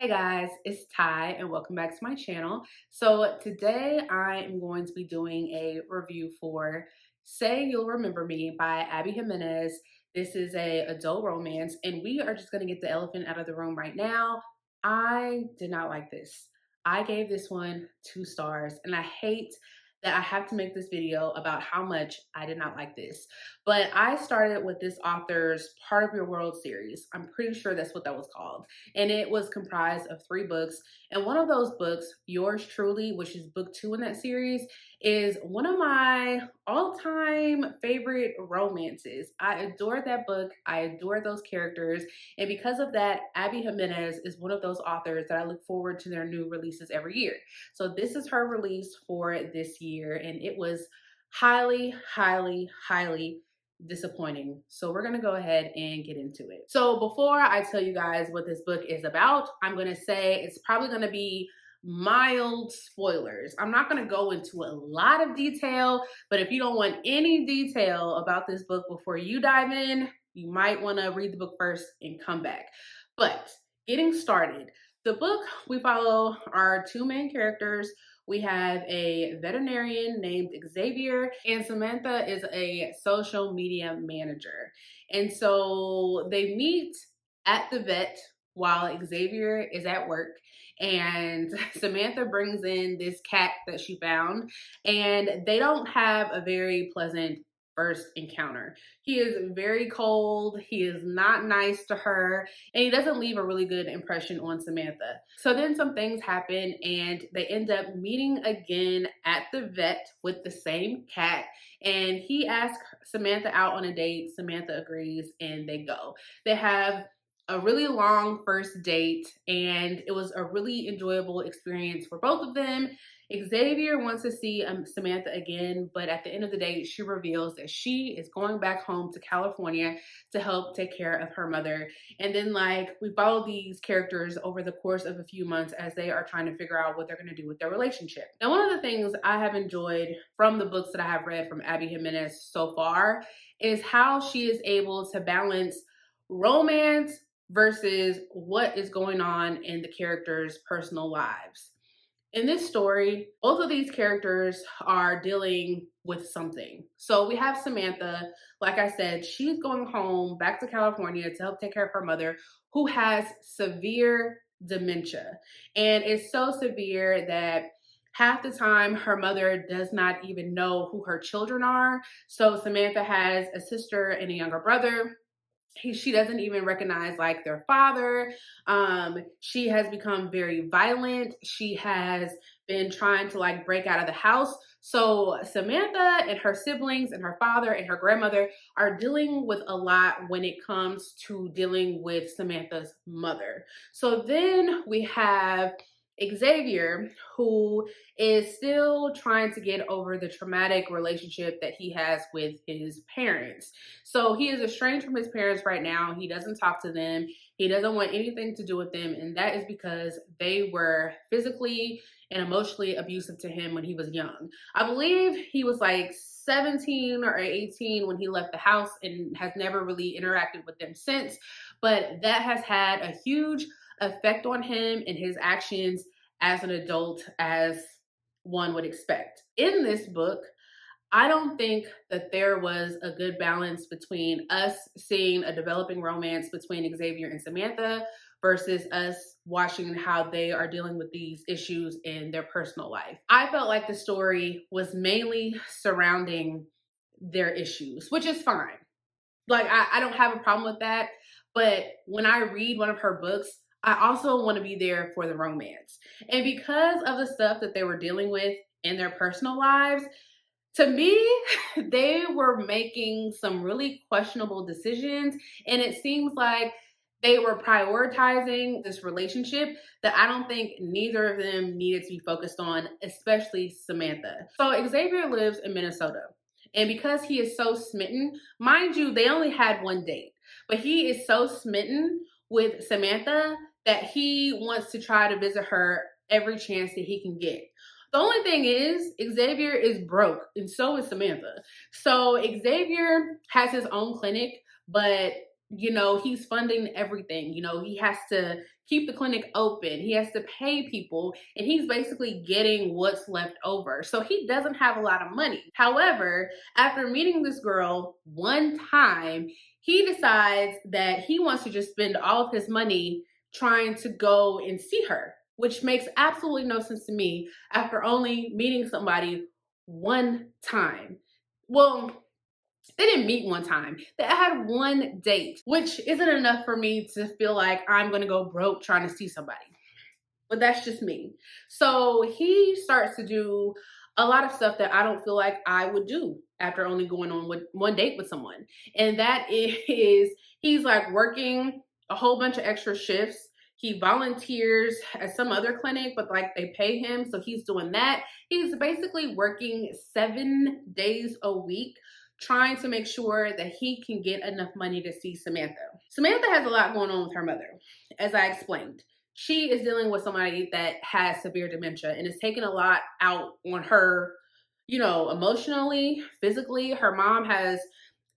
Hey guys, it's Ty and welcome back to my channel. So today I am going to be doing a review for Say You'll Remember Me by Abby Jimenez. This is a adult romance and we are just going to get the elephant out of the room right now. I did not like this. I gave this one 2 stars and I hate that I have to make this video about how much I did not like this. But I started with this author's Part of Your World series. I'm pretty sure that's what that was called, and it was comprised of 3 books. And one of those books, Yours Truly, which is book 2 in that series, is one of my all-time favorite romances. I adore that book. I adore those characters. And because of that, Abby Jimenez is one of those authors that I look forward to their new releases every year. So this is her release for this year, and it was highly, highly, highly disappointing. So we're gonna go ahead and get into it. So before I tell you guys what this book is about, I'm gonna say it's probably gonna be mild spoilers. I'm not gonna go into a lot of detail, but if you don't want any detail about this book before you dive in, you might wanna read the book first and come back. But getting started, the book we follow our 2 main characters. We have a veterinarian named Xavier, and Samantha is a social media manager. And so they meet at the vet while Xavier is at work. And Samantha brings in this cat that she found, and they don't have a very pleasant first encounter. He is very cold, he is not nice to her, and he doesn't leave a really good impression on Samantha. So then some things happen and they end up meeting again at the vet with the same cat, and he asks Samantha out on a date. Samantha agrees and they go. They have a really long first date and it was a really enjoyable experience for both of them. Xavier wants to see Samantha again, but at the end of the day, she reveals that she is going back home to California to help take care of her mother. And then, like, we follow these characters over the course of a few months as they are trying to figure out what they're going to do with their relationship. Now, one of the things I have enjoyed from the books that I have read from Abby Jimenez so far is how she is able to balance romance versus what is going on in the characters' personal lives. In this story, both of these characters are dealing with something. So we have Samantha, like I said, she's going home back to California to help take care of her mother who has severe dementia. And it's so severe that half the time her mother does not even know who her children are. So Samantha has a sister and a younger brother. She doesn't even recognize like their father. She has become very violent. She has been trying to like break out of the house. So Samantha and her siblings and her father and her grandmother are dealing with a lot when it comes to dealing with Samantha's mother. So then we have Xavier, who is still trying to get over the traumatic relationship that he has with his parents. So he is estranged from his parents right now. He doesn't talk to them. He doesn't want anything to do with them. And that is because they were physically and emotionally abusive to him when he was young. I believe he was like 17 or 18 when he left the house and has never really interacted with them since. But that has had a huge effect on him and his actions as an adult, as one would expect. In this book, I don't think that there was a good balance between us seeing a developing romance between Xavier and Samantha versus us watching how they are dealing with these issues in their personal life. I felt like the story was mainly surrounding their issues, which is fine. Like, I don't have a problem with that. But when I read one of her books, I also want to be there for the romance. And because of the stuff that they were dealing with in their personal lives, to me, they were making some really questionable decisions. And it seems like they were prioritizing this relationship that I don't think neither of them needed to be focused on, especially Samantha. So Xavier lives in Minnesota. And because he is so smitten, mind you, they only had one date, but he is so smitten with Samantha that he wants to try to visit her every chance that he can get. The only thing is, Xavier is broke, and so is Samantha. So Xavier has his own clinic, but he's funding everything. He has to keep the clinic open, he has to pay people, and he's basically getting what's left over. So he doesn't have a lot of money. However, after meeting this girl one time, he decides that he wants to just spend all of his money trying to go and see her, which makes absolutely no sense to me after only meeting somebody one time. Well, they didn't meet one time. They had one date, which isn't enough for me to feel like I'm gonna go broke trying to see somebody. But that's just me. So he starts to do a lot of stuff that I don't feel like I would do after only going on with one date with someone. And that is, he's like working a whole bunch of extra shifts. He volunteers at some other clinic, but like they pay him. So he's doing that. He's basically working 7 days a week trying to make sure that he can get enough money to see Samantha. Samantha has a lot going on with her mother, as I explained. She is dealing with somebody that has severe dementia and is taking a lot out on her, emotionally, physically. Her mom has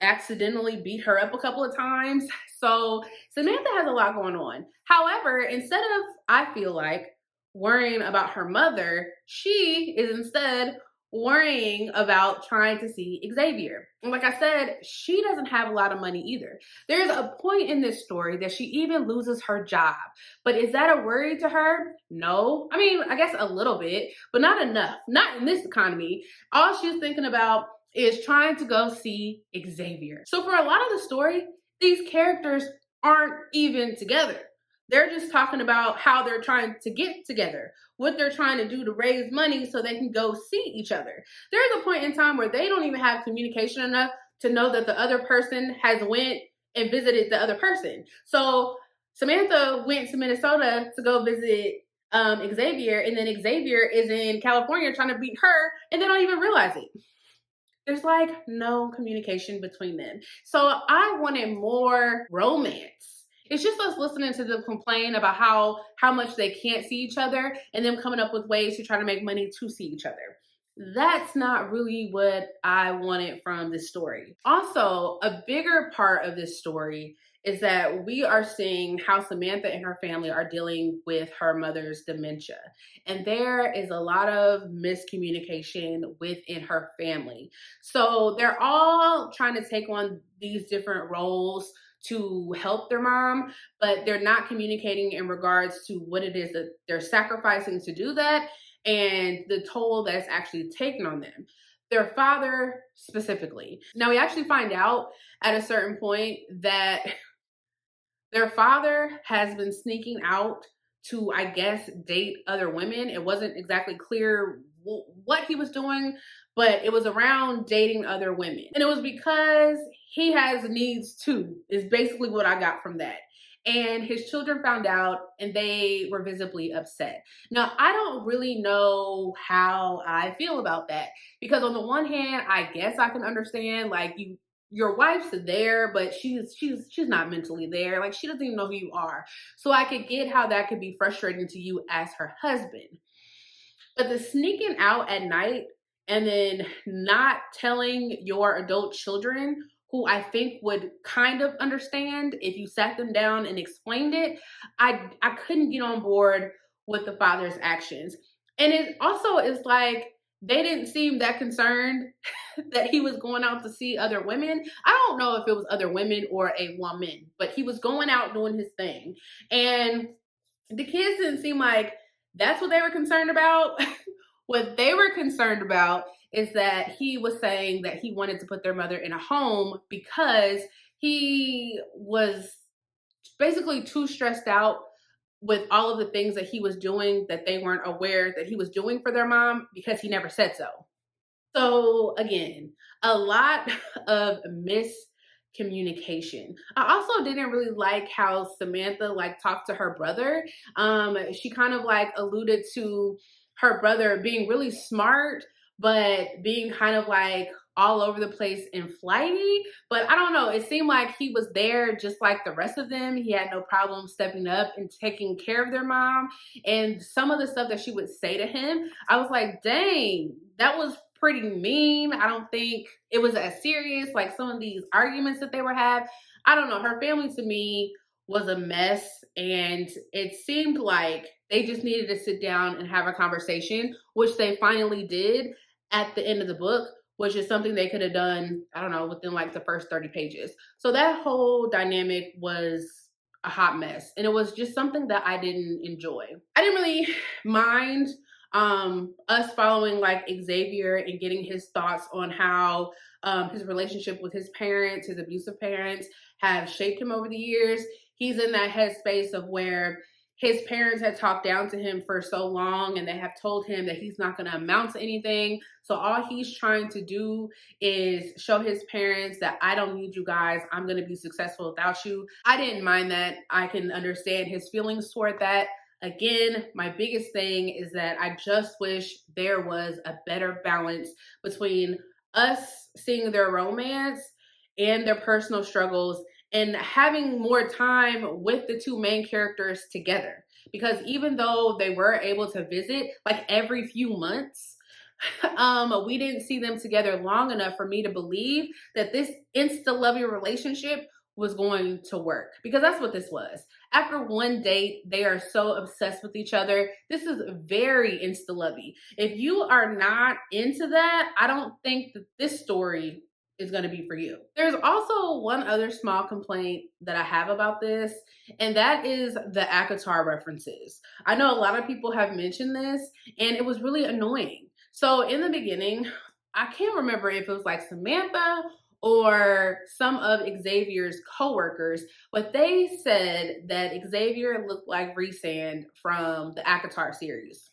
accidentally beat her up a couple of times. So Samantha has a lot going on. However, instead of, I feel like, worrying about her mother, she is instead worrying about trying to see Xavier. And like I said, she doesn't have a lot of money either. There's a point in this story that she even loses her job. But is that a worry to her? No. I mean, I guess a little bit, but not enough. Not in this economy. All she's thinking about is trying to go see Xavier. So for a lot of the story, these characters aren't even together. They're just talking about how they're trying to get together, what they're trying to do to raise money so they can go see each other. There's a point in time where they don't even have communication enough to know that the other person has went and visited the other person. So Samantha went to Minnesota to go visit Xavier, and then Xavier is in California trying to beat her, and they don't even realize it. There's like no communication between them. So I wanted more romance. It's just us listening to them complain about how much they can't see each other and them coming up with ways to try to make money to see each other. That's not really what I wanted from this story. Also, a bigger part of this story is that we are seeing how Samantha and her family are dealing with her mother's dementia. And there is a lot of miscommunication within her family. So they're all trying to take on these different roles to help their mom, but they're not communicating in regards to what it is that they're sacrificing to do that and the toll that's actually taken on them. Their father specifically. Now we actually find out at a certain point that their father has been sneaking out to, I guess, date other women. It wasn't exactly clear what he was doing, but it was around dating other women. And it was because he has needs too, is basically what I got from that. And his children found out and they were visibly upset. Now, I don't really know how I feel about that because on the one hand, I guess I can understand like your wife's there, but she's not mentally there. Like she doesn't even know who you are. So I could get how that could be frustrating to you as her husband. But the sneaking out at night and then not telling your adult children, who I think would kind of understand if you sat them down and explained it, I couldn't get on board with the father's actions. And it also is like they didn't seem that concerned that he was going out to see other women. I don't know if it was other women or a woman, but he was going out doing his thing. And the kids didn't seem like that's what they were concerned about. What they were concerned about is that he was saying that he wanted to put their mother in a home because he was basically too stressed out with all of the things that he was doing that they weren't aware that he was doing for their mom because he never said so. So again, a lot of miscommunication. I also didn't really like how Samantha like talked to her brother. She kind of like alluded to her brother being really smart, but being kind of like all over the place and flighty. But I don't know, it seemed like he was there just like the rest of them. He had no problem stepping up and taking care of their mom. And some of the stuff that she would say to him, I was like, dang, that was pretty mean. I don't think it was as serious like some of these arguments that they were having. I don't know, her family to me was a mess, and it seemed like they just needed to sit down and have a conversation, which they finally did at the end of the book, which is something they could have done, I don't know, within like the first 30 pages. So that whole dynamic was a hot mess, and it was just something that I didn't enjoy. I didn't really mind us following like Xavier and getting his thoughts on how his relationship with his parents, his abusive parents, have shaped him over the years. He's in that headspace of where his parents had talked down to him for so long, and they have told him that he's not going to amount to anything. So all he's trying to do is show his parents that I don't need you guys. I'm going to be successful without you. I didn't mind that. I can understand his feelings toward that. Again, my biggest thing is that I just wish there was a better balance between us seeing their romance and their personal struggles and having more time with the two main characters together. Because even though they were able to visit like every few months, we didn't see them together long enough for me to believe that this insta-lovey relationship was going to work, because that's what this was. After one date, they are so obsessed with each other. This is very insta-lovey. If you are not into that, I don't think that this story is going to be for you. There's also one other small complaint that I have about this, and that is the ACOTAR references. I know a lot of people have mentioned this, and it was really annoying. So in the beginning, I can't remember if it was like Samantha or some of Xavier's coworkers, but they said that Xavier looked like Rhysand from the ACOTAR series.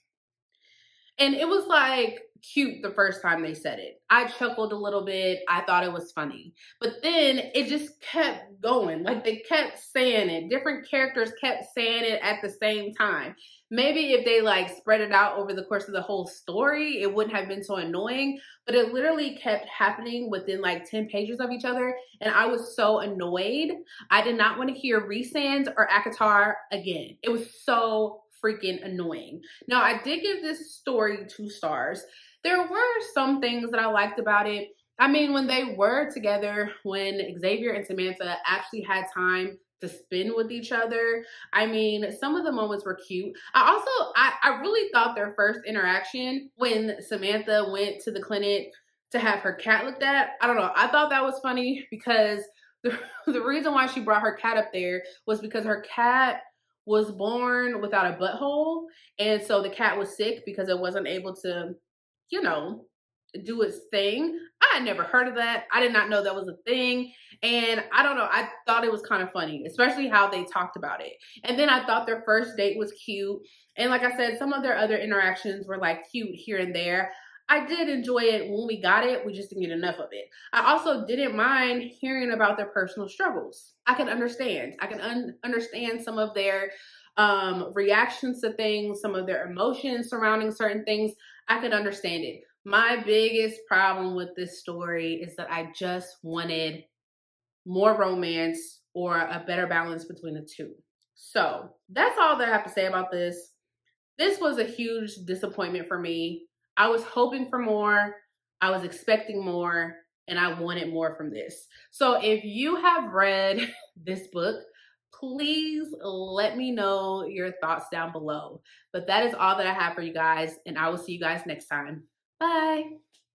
And it was like cute the first time they said it. I chuckled a little bit. I thought it was funny. But then it just kept going. Like they kept saying it. Different characters kept saying it at the same time. Maybe if they like spread it out over the course of the whole story, it wouldn't have been so annoying. But it literally kept happening within like 10 pages of each other. And I was so annoyed. I did not want to hear Rhysand or ACOTAR again. It was so freaking annoying. Now, I did give this story 2 stars. There were some things that I liked about it. I mean, when they were together, when Xavier and Samantha actually had time to spend with each other, I mean, some of the moments were cute. I really thought their first interaction when Samantha went to the clinic to have her cat looked at, I don't know, I thought that was funny because the reason why she brought her cat up there was because her cat was born without a butthole. And so the cat was sick because it wasn't able to, you know, do its thing. I had never heard of that. I did not know that was a thing. And I don't know, I thought it was kind of funny, especially how they talked about it. And then I thought their first date was cute. And like I said, some of their other interactions were like cute here and there. I did enjoy it when we got it. We just didn't get enough of it. I also didn't mind hearing about their personal struggles. I can understand. I can understand some of their reactions to things, some of their emotions surrounding certain things. I can understand it. My biggest problem with this story is that I just wanted more romance or a better balance between the two. So that's all that I have to say about this. This was a huge disappointment for me. I was hoping for more, I was expecting more, and I wanted more from this. So if you have read this book, please let me know your thoughts down below. But that is all that I have for you guys, and I will see you guys next time. Bye.